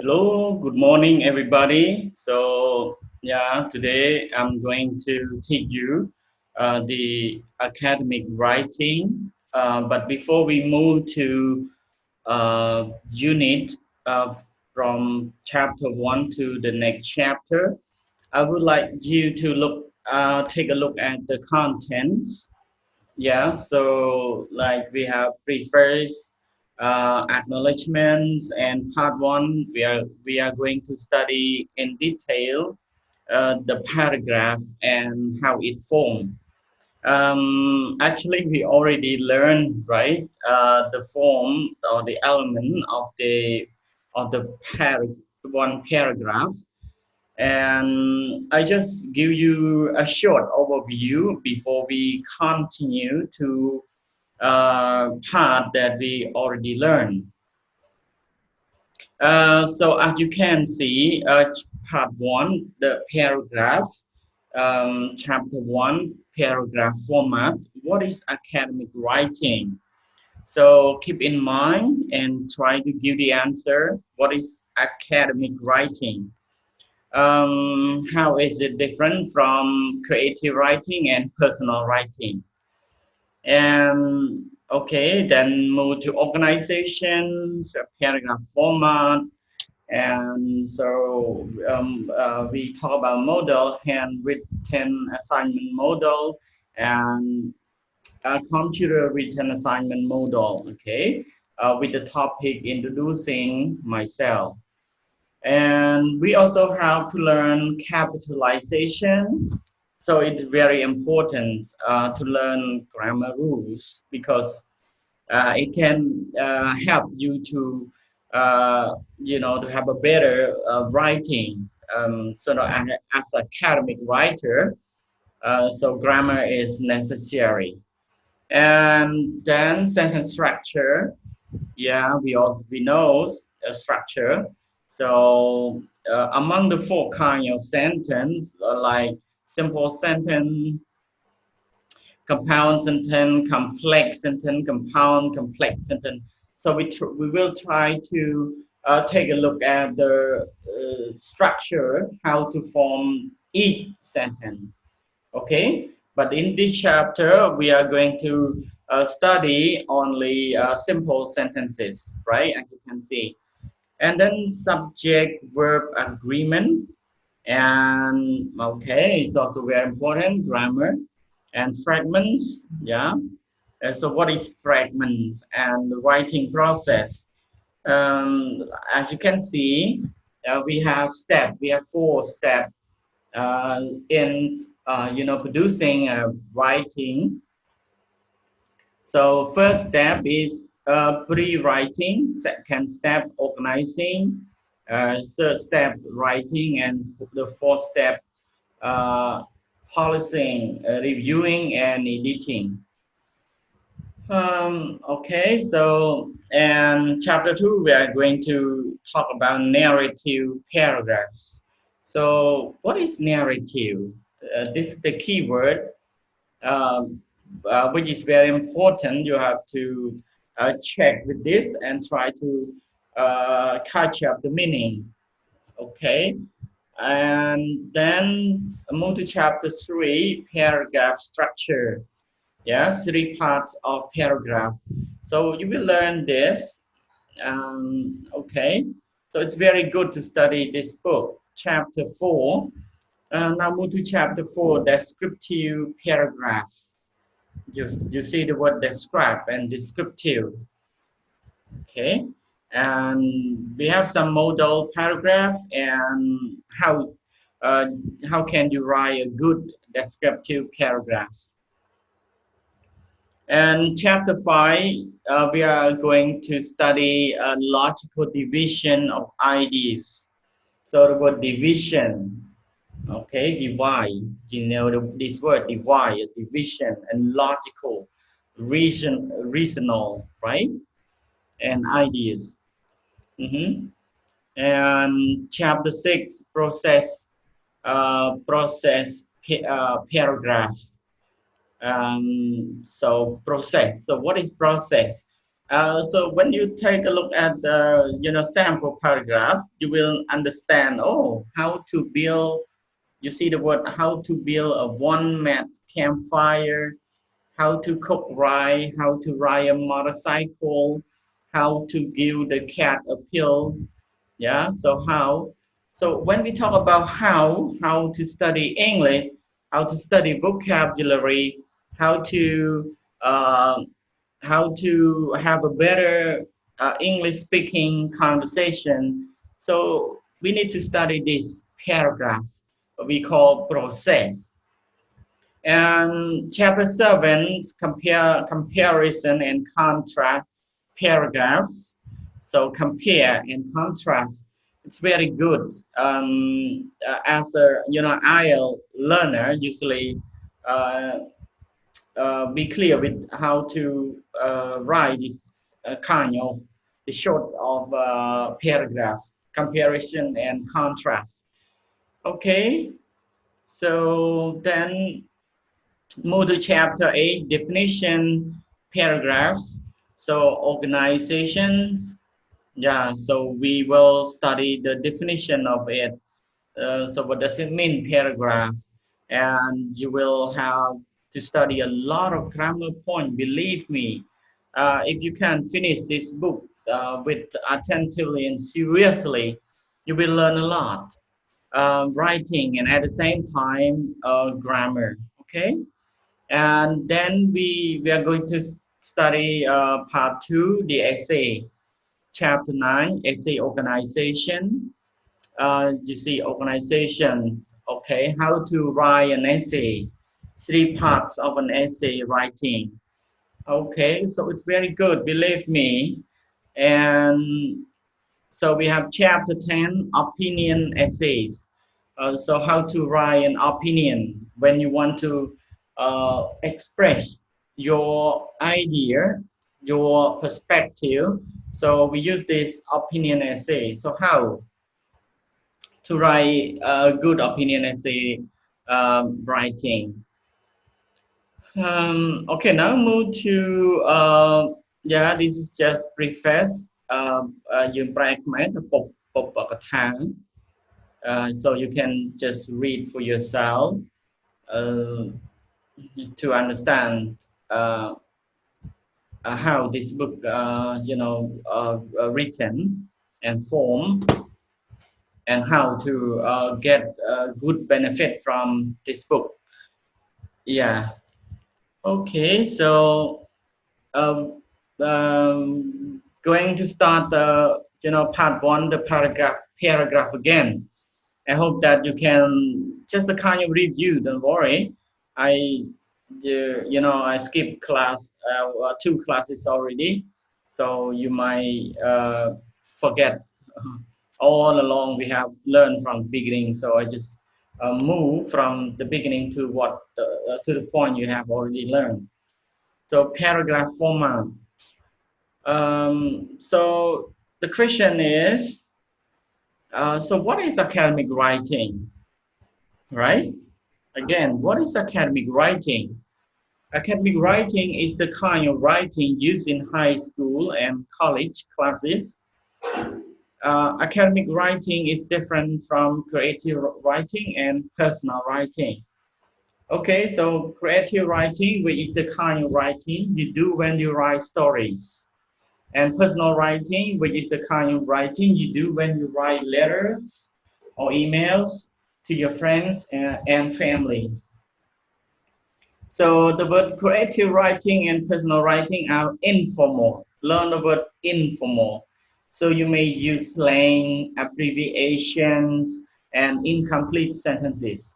Hello, good morning, everybody. So, yeah, today I'm going to teach you the academic writing. But before we move to unit from chapter one to the next chapter, I would like you to take a look at the contents. Yeah, so like we have preface, acknowledgements, and part one, we are going to study in detail the paragraph and how it formed. Actually, we already learned, right, the form or the element of the one paragraph, and I just give you a short overview before we continue to part that we already learned. So as you can see, part one, the paragraph, chapter one, paragraph format. What is academic writing? So keep in mind and try to give the answer. What is academic writing? How is it different from creative writing and personal writing? And okay, then move to organizations, paragraph format, and so we talk about model, handwritten assignment model, and computer written assignment model. Okay, with the topic introducing myself. And we also have to learn capitalization. So it's very important to learn grammar rules because it can help you to, to have a better writing. So as an academic writer, so grammar is necessary. And then sentence structure. Yeah, we know structure. So among the four kind of sentence, like simple sentence, compound sentence, complex sentence, compound complex sentence. So we will try to take a look at the structure, how to form each sentence. Okay, but in this chapter we are going to study only simple sentences, right, as you can see, and then subject verb agreement, and okay, it's also very important, grammar and fragments. Yeah. So what is fragment and the writing process? As you can see, we have four steps in producing writing. So first step is pre-writing, second step organizing, third step writing, and the fourth step uh, policing, reviewing, and editing. Okay, so in chapter two, we are going to talk about narrative paragraphs. So, what is narrative? This is the key word, which is very important. You have to check with this and try to catch up the meaning. Okay, and then move to chapter three, paragraph structure. Yes, three parts of paragraph. So you will learn this. Okay, so it's very good to study this book. Chapter four. Now move to chapter four, descriptive paragraph. You see the word describe and descriptive. Okay, and we have some modal paragraph and uh, how can you write a good descriptive paragraph. And chapter five, we are going to study logical division of ideas. So the word division, okay, divide, this word divide, division, and logical, reasonable, right? And ideas. Mhm. And chapter six, process paragraph. So process. So what is process? So when you take a look at the sample paragraph, you will understand how to build. You see the word how to build a one mat campfire, how to cook rye, how to ride a motorcycle, how to give the cat a pill. Yeah, so how? So when we talk about how to study English, how to study vocabulary, how to uh, how to have a better English speaking conversation. So we need to study this paragraph we call process. And chapter 7 comparison and contrast paragraphs. So compare and contrast. It's very good. As a IELTS learner, usually uh, be clear with how to write this kind of the short of paragraph comparison and contrast. Okay, so then move to chapter 8 definition paragraphs. So organizations, yeah, so we will study the definition of it. So what does it mean paragraph? And you will have to study a lot of grammar point, believe me. If you can finish this book with attentively and seriously, you will learn a lot. Writing and at the same time grammar, okay? And then we are going to study part 2, the essay, chapter 9, essay organization. You see organization, okay, how to write an essay, 3 parts of an essay writing. Okay, so it's very good, believe me. And so we have chapter 10, opinion essays. So how to write an opinion when you want to express your idea, your perspective. So we use this opinion essay. So how to write a good opinion essay writing. Okay, now move to yeah, this is just preface. យើងប្រែខ្មែរទៅពុបកថា so you can just read for yourself uh, to understand uh, how this book written and form and how to get good benefit from this book. Yeah. Okay, so um, going to start the part 1, the paragraph again. I hope that you can just a kind of review. Don't worry. I I skipped class 2 classes already, so you might forget all along we have learned from the beginning. So I just move from the beginning to to the point you have already learned. So paragraph format. So the question is, so what is academic writing, right? Again, what is academic writing? Academic writing is the kind of writing used in high school and college classes. Academic writing is different from creative writing and personal writing. Okay, so creative writing, which is the kind of writing you do when you write stories. And personal writing, which is the kind of writing you do when you write letters or emails to your friends and family. So the word creative writing and personal writing are informal. Learn the word informal. So you may use slang, abbreviations, and incomplete sentences.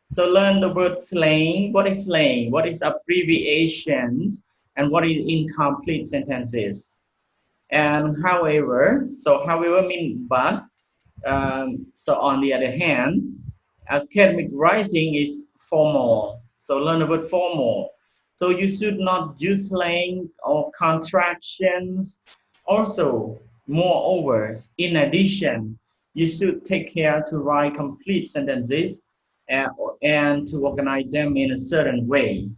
So learn the word slang. What is slang? What is abbreviations? And what is incomplete sentences? And however mean but. So on the other hand, academic writing is formal. So learn the word formal. So you should not use slang or contractions. Also, moreover, in addition, you should take care to write complete sentences and to organize them in a certain way.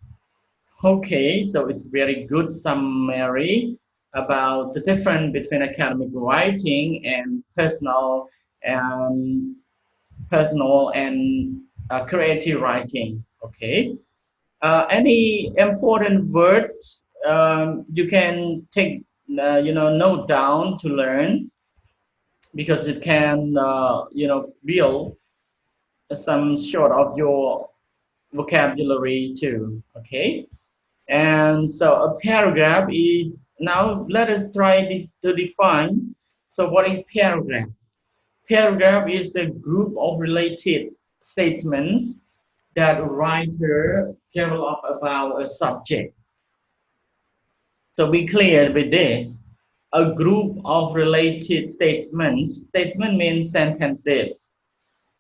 Okay, so it's very good summary about the difference between academic writing and um, personal and creative writing. Okay. Any important words you can take, note down to learn because it can, build some sort of your vocabulary too. Okay. And so a paragraph is, now let us try to define. So what is paragraph? Paragraph is a group of related statements that a writer develop about a subject. So be clear with this. A group of related statements. Statement means sentences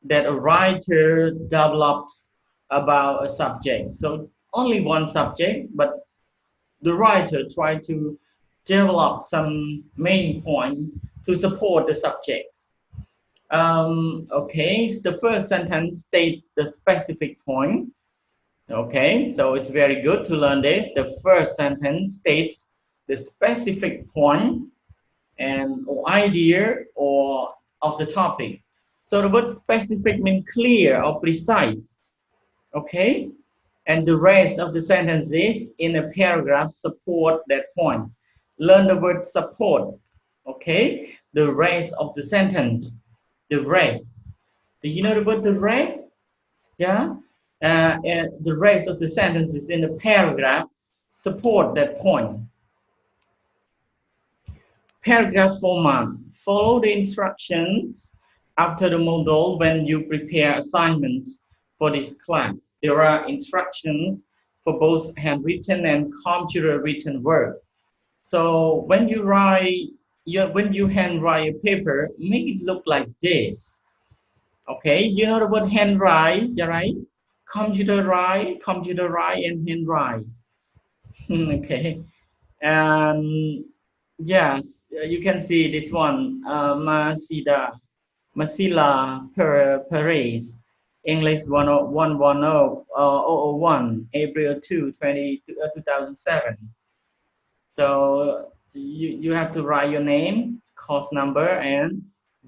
that a writer develops about a subject. So only one subject, but the writer try to develop some main point to support the subjects. Okay, the first sentence states the specific point. Okay, so it's very good to learn this. The first sentence states the specific point and or idea or of the topic. So the word specific means clear or precise. Okay, and the rest of the sentences in a paragraph support that point. Learn the word support. Okay, the rest of the sentence, the rest. Do you know the word the rest? Yeah, and the rest of the sentences in the paragraph support that point. Paragraph format. Follow the instructions after the module when you prepare assignments for this class. There are instructions for both handwritten and computer written work. So when you write, when you handwrite a paper, make it look like this. Okay, you know the word handwrite, right? Computer write, and handwrite. Okay, and yes, you can see this one, Masila Perez, English 101, April 2, 2007. So you have to write your name, course number, and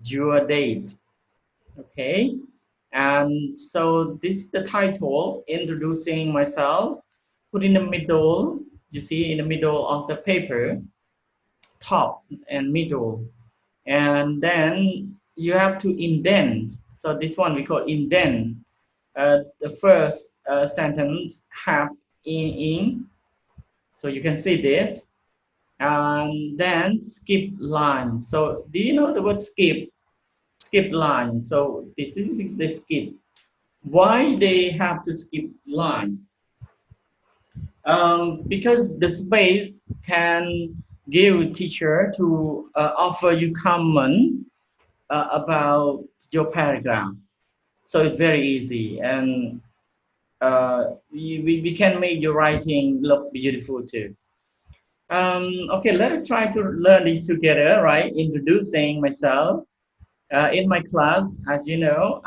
your date. Okay, and so this is the title, introducing myself. Put in the middle, you see in the middle of the paper, top and middle, and then you have to indent. So this one we call indent. The first sentence have in, so you can see this, and then skip line. So do you know the word skip line? So this is the skip. Why they have to skip line? Because the space can give teacher to offer you comment about your paragraph. So it's very easy, and we can make your writing look beautiful too. Okay, let's try to learn this together, right? Introducing myself. In my class, as you know,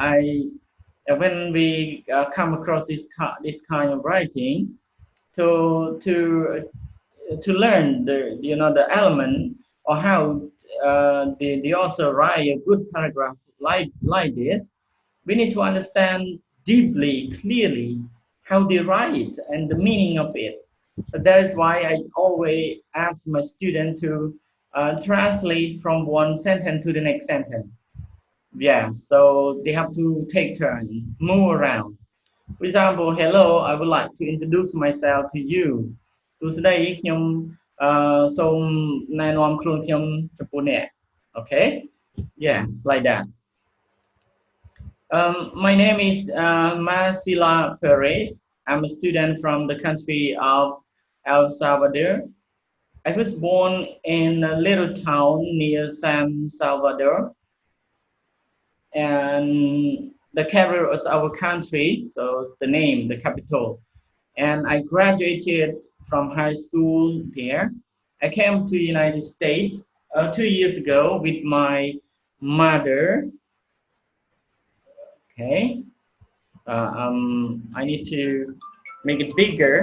when we come across this kind of writing, to learn the element or how the author write a good paragraph like this, we need to understand deeply, clearly how they write and the meaning of it. That is why I always ask my student to translate from one sentence to the next sentence. Yeah, so they have to take turn, move around. For example, hello, I would like to introduce myself to you. ទស្សដីខ្ញុំសូមណែនាំខ្លួនខ្ញុំចំពោះអ្នក Okay, yeah, like that. My name is Marcela Perez. I'm a student from the country of El Salvador. I was born in a little town near San Salvador, and the capital is our country, so the name, the capital. And I graduated from high school there. I came to the United States 2 years ago with my mother. Okay, I need to make it bigger.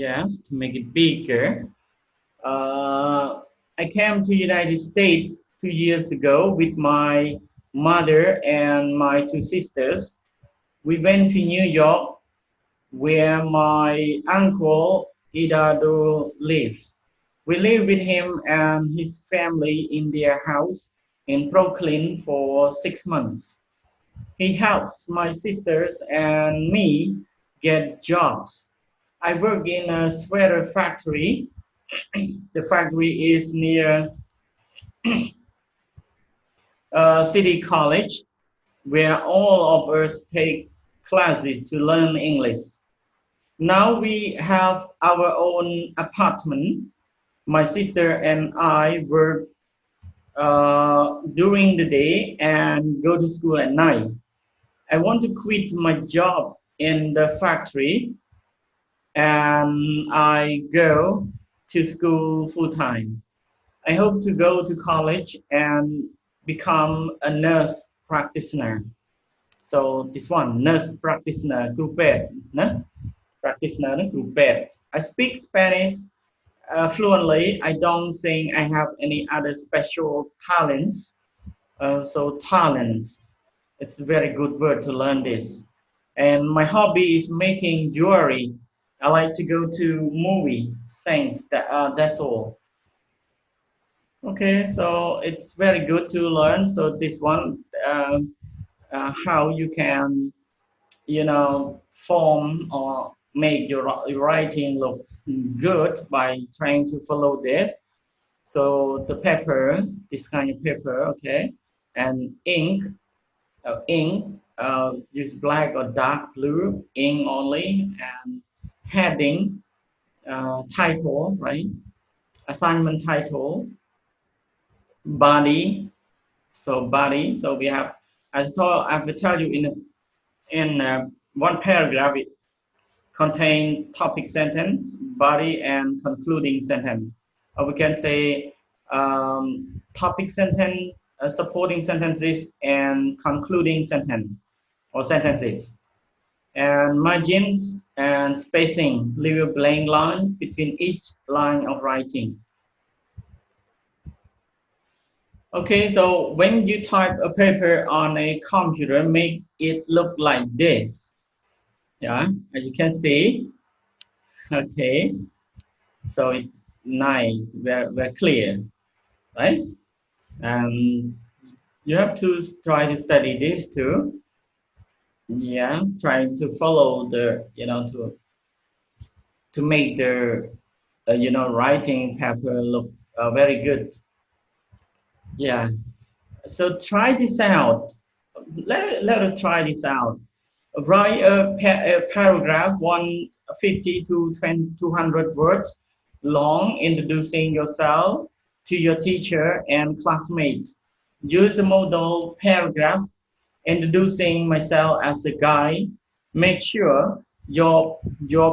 Yes, to make it bigger. I came to United States 2 years ago with my mother and my two sisters. We went to New York, where my uncle Idado lives. We lived with him and his family in their house in Brooklyn for 6 months. He helps my sisters and me get jobs. I work in a sweater factory. The factory is near City College, where all of us take classes to learn English. Now we have our own apartment. My sister and I work during the day and go to school at night. I want to quit my job in the factory and I go to school full time. I hope to go to college and become a nurse practitioner. So this one, nurse practitioner, group no? Practitioner, group. I speak Spanish fluently. I don't think I have any other special talents. So talent, it's a very good word to learn this. And my hobby is making jewelry. I like to go to movie, things. That's all. Okay, so it's very good to learn. So this one, how you can, form or make your writing look good by trying to follow this. So the paper, this kind of paper, okay, and ink, use black or dark blue ink only, and heading, title, right? Assignment title, body. So body. So we have, I will tell you in one paragraph. It contain topic sentence, body, and concluding sentence. Or we can say topic sentence, supporting sentences, and concluding sentence or sentences. And margins and spacing, leave a blank line between each line of writing. Okay, so when you type a paper on a computer, make it look like this. Yeah, as you can see. Okay, so it's nice, very clear, right? And you have to try to study this too. Yeah, trying to follow the, to make the, writing paper look very good. Yeah. So try this out. Let us try this out. Write a paragraph 150 to 200 words long, introducing yourself to your teacher and classmates. Use the model paragraph, introducing myself as a guy. Make sure your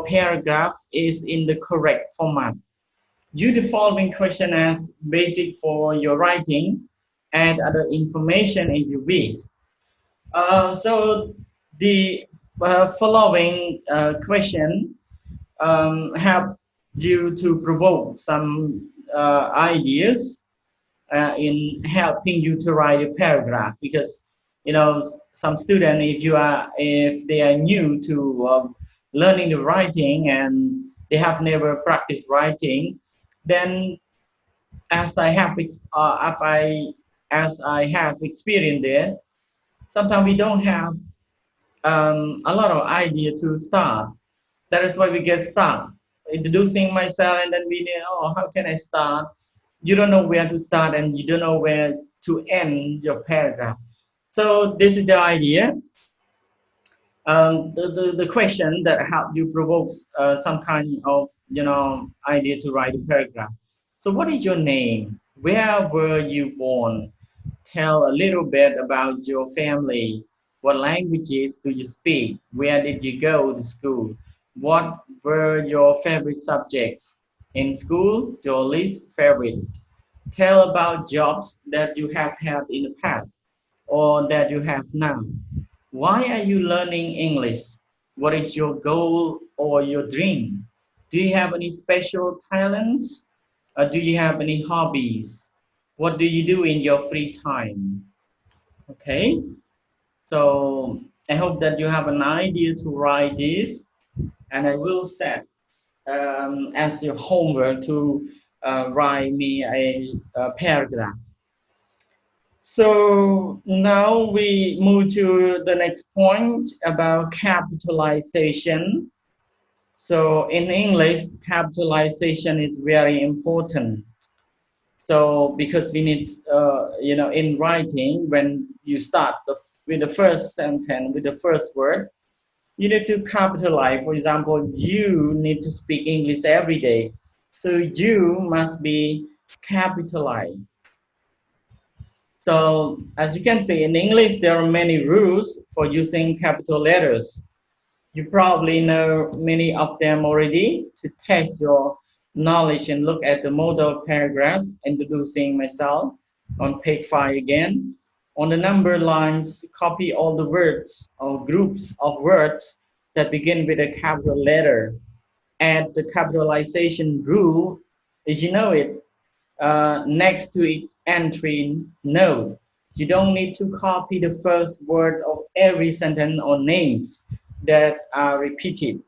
paragraph is in the correct format. Use the following question as basic for your writing. Add other information if you wish. So the following question help you to provoke some ideas in helping you to write a paragraph, because some student, if they are new to learning the writing and they have never practiced writing, then as I have as I have experienced this, sometimes we don't have a lot of idea to start. That is why we get stuck introducing myself, and then we need, oh, how can I start? You don't know where to start, and you don't know where to end your paragraph. So this is the idea. The question that help you provokes some kind of idea to write a paragraph. So what is your name? Where were you born? Tell a little bit about your family. What languages do you speak? Where did you go to school? What were your favorite subjects in school? Your least favorite. Tell about jobs that you have had in the past or that you have now. Why are you learning English? What is your goal or your dream? Do you have any special talents? Do you have any hobbies? What do you do in your free time? Okay, so I hope that you have an idea to write this, and I will set as your homework to write me a paragraph. So now we move to the next point about capitalization. So in English, capitalization is very important. So because we need, in writing, when you start with the first sentence, with the first word, you need to capitalize. For example, you need to speak English every day. So you must be capitalized. So as you can see in English, there are many rules for using capital letters. You probably know many of them already. To test your knowledge and look at the model paragraph, introducing myself on page 5 again. On the number lines, copy all the words or groups of words that begin with a capital letter. Add the capitalization rule, as you know it, next to each entry node. You don't need to copy the first word of every sentence or names that are repeated.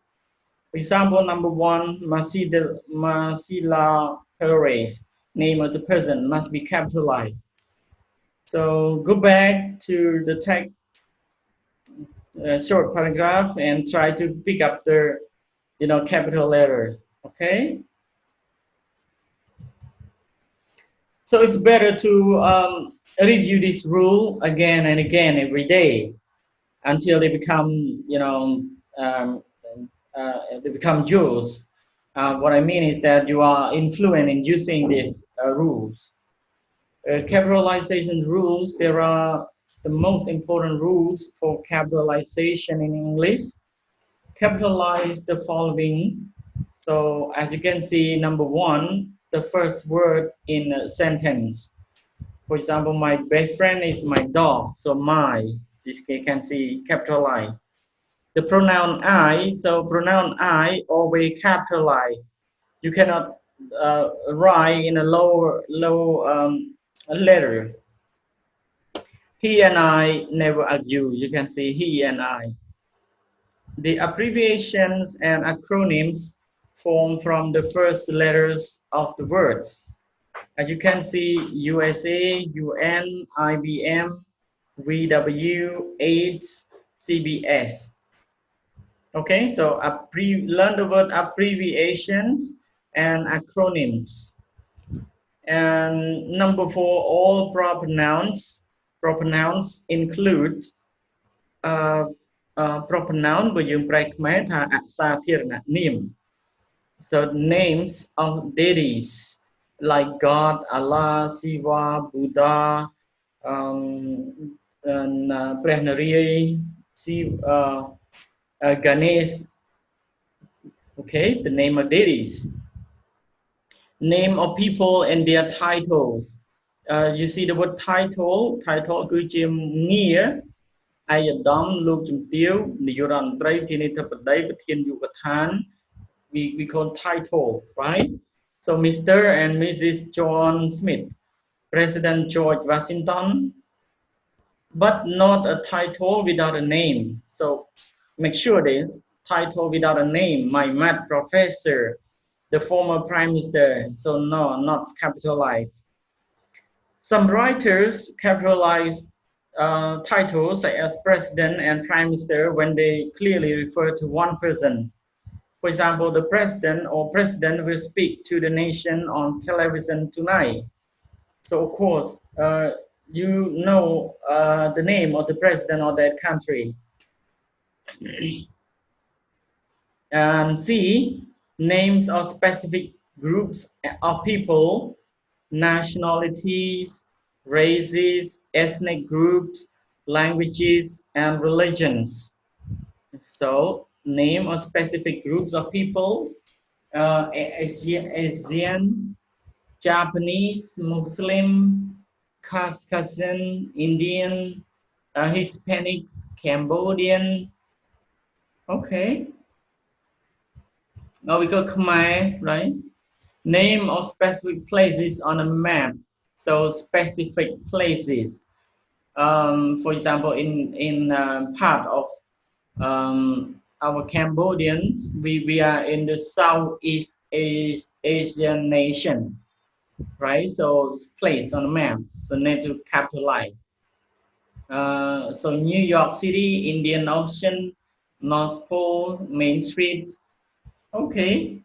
For example, number one, Masila Perez, name of the person must be capitalized. So go back to the text, short paragraph, and try to pick up the, capital letter. Okay. So it's better to review this rule again and again every day until they become, um, they become yours. What I mean is that you are influent in using these rules. Capitalization rules, there are the most important rules for capitalization in English. Capitalize the following. So as you can see, number one, the first word in a sentence. For example, my best friend is my dog. So my, you can see capitalize. The pronoun I, so pronoun I always capitalize. You cannot write in a low letter. He and I never argue. You can see he and I. The abbreviations and acronyms form from the first letters of the words. As you can see, USA, UN, IBM, VW, AIDS, CBS. Okay, so learn the word abbreviations and acronyms. And number four, all proper nouns include proper noun បើយើងប្រែខ្មែរថាអសាធារណនាម so names of deities like God, Allah, Shiva, Buddha, um, and ព្រះនរាយណ៍ Ganesh. Okay, the name of deities. Name of people and their titles. You see the word title គឺជាងារឯកឧត្តមលោកជំទាវនាយករដ្ឋមន្ត្រីជានាយកបតីប្រធានយុវដ្ឋាន we call title, right? So Mr. and Mrs. John Smith, President George Washington, but not a title without a name. So make sure this title without a name. My math professor, the former prime minister. So no, not capitalized. Some writers capitalize titles such as president and prime minister when they clearly refer to one person. For example, the president or president will speak to the nation on television tonight. So of course, you know the name of the president of that country. And C, names of specific groups of people, nationalities, races, ethnic groups, languages, and religions. So name of specific groups of people, Asian, Japanese, Muslim, Caucasian, Indian, Hispanics, Cambodian. Okay. Now we go Khmer, right? Name of specific places on a map. So specific places. For example, in part of our Cambodians, we are in the Southeast Asian nation, right? So it's place on the map. So need to capitalize. So New York City, Indian Ocean, North Pole, Main Street. Okay.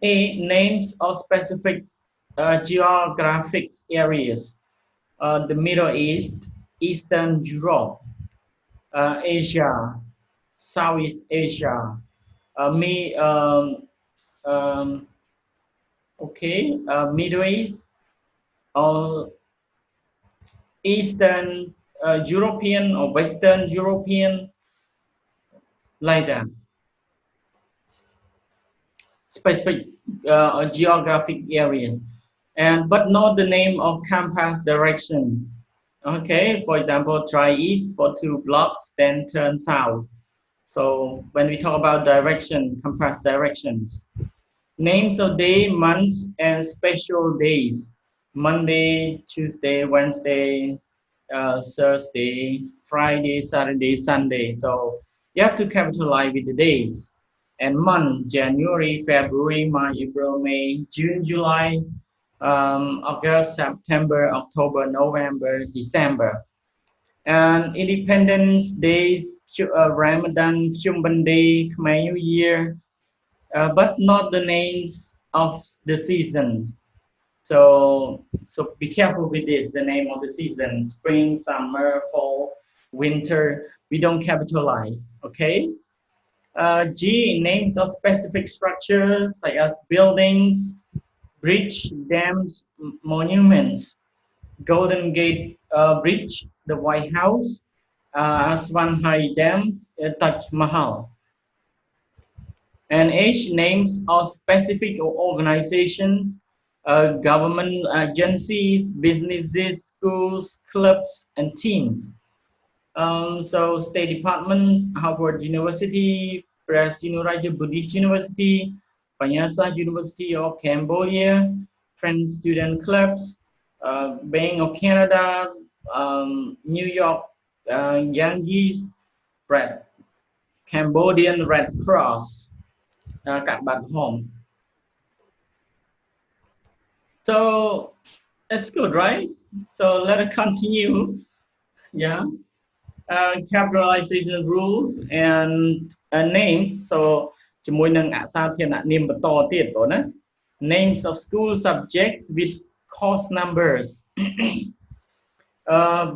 Names of specific geographic areas. The Middle East, Eastern Europe, Asia, Southeast Asia. Me, okay, Middle East, or Eastern European or Western European, like that. Specific geographic area, and but not the name of campus direction. Okay, for example, try east for 2 blocks, then turn south. So when we talk about direction, compass directions, names of day, months, and special days: Monday, Tuesday, Wednesday, Thursday, Friday, Saturday, Sunday. So you have to capitalize with the days and month: January, February, March, April, May, June, July, August, September, October, November, December. And Independence Days, Ramadan, Shumban Day, Khmer New Year, but not the names of the season. So be careful with this. The name of the season: spring, summer, fall, winter. We don't capitalize. Okay. G, names of specific structures such as buildings, bridge, dams, monuments. Golden Gate Bridge, the White House, Aswan High Dam, Taj Mahal. And H, names of specific organizations, government agencies, businesses, schools, clubs, and teams. So State Department, Harvard University, Prasinu Buddhist University, Panyasa University of Cambodia, French Student Clubs, Bank of Canada, New York Yankees, Cambodian Red Cross, back home. So that's good, right? So let us continue. Yeah. Capitalization rules and names. So ជាមួយនឹងអក្សរធាតុនាមបន្តទៀតបងណា names of school subjects with course numbers.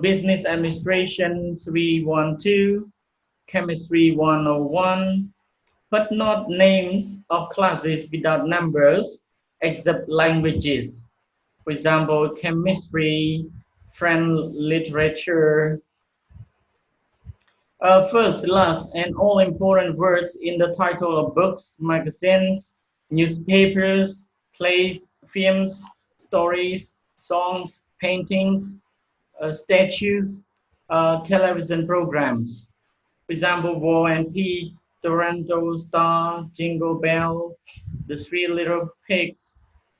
Business administration 312, chemistry 101, but not names of classes without numbers except languages. For example, chemistry, French literature. First, last, and all important words in the title of books, magazines, newspapers, plays, films, stories, songs, paintings, statues, television programs. For example, War and Peace, Toronto Star, Jingle Bell, The Three Little Pigs,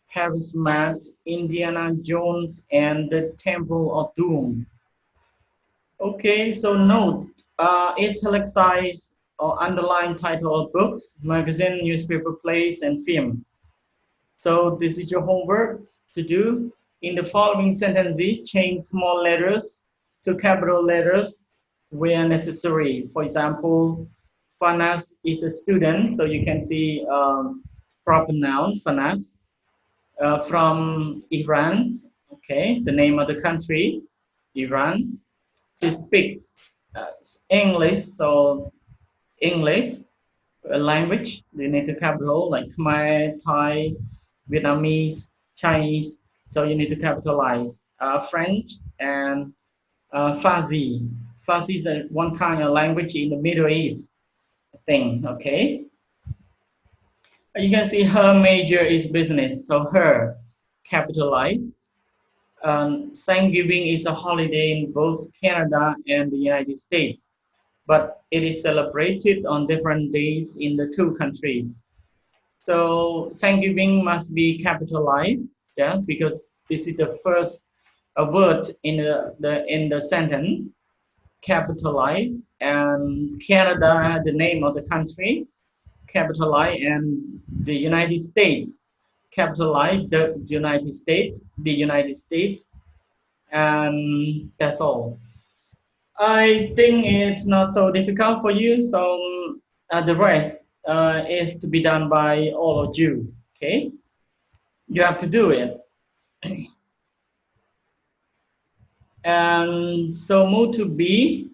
Harry's Mat, Indiana Jones, and the Temple of Doom. Okay, so note, italicize or underline title of books, magazine, newspaper, plays, and film. So this is your homework to do. In the following sentences, change small letters to capital letters where necessary. For example, Fanas is a student, so you can see proper noun, Fanas, from Iran. Okay, the name of the country, Iran. She speaks English, so English language, they need to capital like Khmer, Thai, Vietnamese, Chinese, so you need to capitalize. French and Farsi. Farsi is one kind of language in the Middle East thing, okay? You can see her major is business, so her, capitalize. Thanksgiving is a holiday in both Canada and the United States, but it is celebrated on different days in the two countries. So Thanksgiving must be capitalized, yes, because this is the first word in the sentence, capitalized, and Canada, the name of the country, capitalized, and the United States, capitalized, the United States, and that's all. I think it's not so difficult for you, so the rest is to be done by all of you. Okay, you have to do it. And so move to B,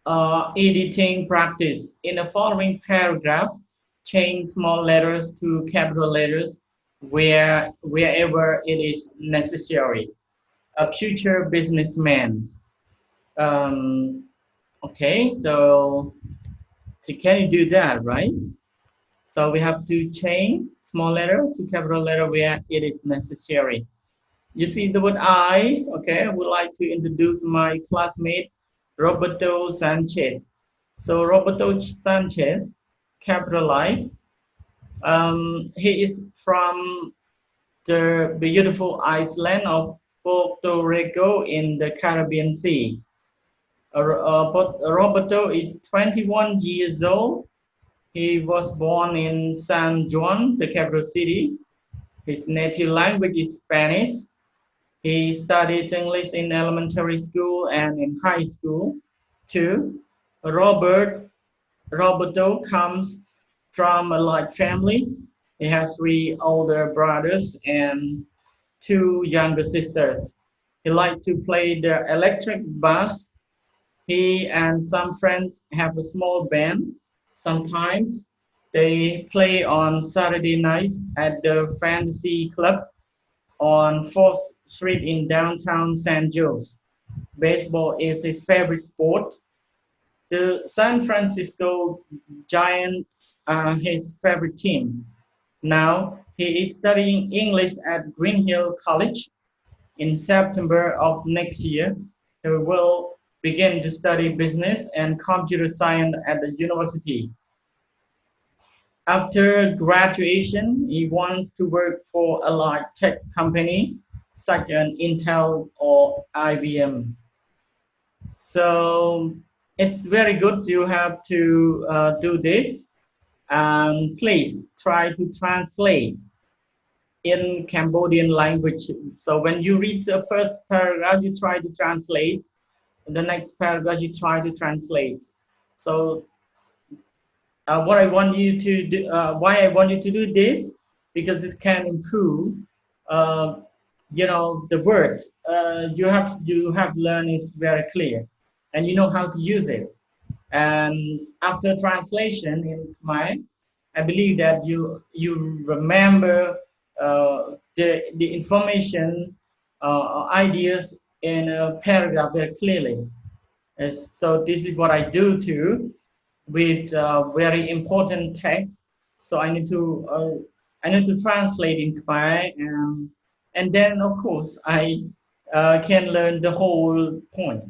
editing practice. In the following paragraph, change small letters to capital letters wherever it is necessary. A future businessman. Um, okay, so can you do that, right? So we have to change small letter to capital letter where it is necessary. You see the word I, okay, I would like to introduce my classmate, Roberto Sanchez. So Roberto Sanchez, capitalize. He is from the beautiful island of Puerto Rico in the Caribbean Sea. Roberto is 21 years old. He was born in San Juan, the capital city. His native language is Spanish. He studied English in elementary school and in high school too. Roberto comes from a large family. He has three older brothers and two younger sisters. He likes to play the electric bass. He and some friends have a small band. Sometimes they play on Saturday nights at the Fantasy Club on 4th Street in downtown San Jose. Baseball is his favorite sport. The San Francisco Giants are his favorite team. Now he is studying English at Green Hill College. In September of next year, he will begin to study business and computer science at the university. After graduation, he wants to work for a large tech company such as Intel or IBM. So it's very good you have to do this. Please try to translate in Cambodian language. So when you read the first paragraph, you try to translate. The next paragraph, you try to translate. So what I want you to do, why I want you to do this, because it can improve, uh, the word you have learned is very clear, and you know how to use it. And after translation in Khmer, I believe that you remember the information, ideas in a paragraph very clearly. So this is what I do too with very important text. So I need to translate in Khmer, and then of course I can learn the whole point,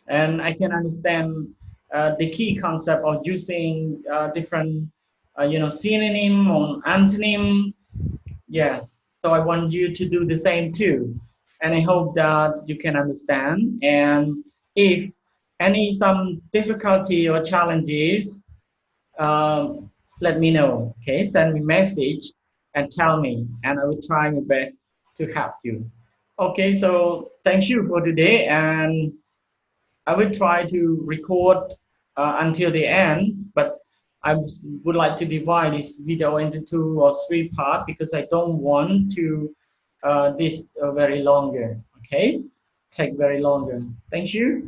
and I can understand the key concept of using different synonym or antonym. Yes, so I want you to do the same too, and I hope that you can understand. And if some difficulty or challenges, um, let me know. Okay, send me message and tell me, and I will try my best to help you. Okay, so thank you for today, and I will try to record until the end, but I would like to divide this video into 2 or 3 parts because I don't want to this very longer. Okay, take very longer. Thank you.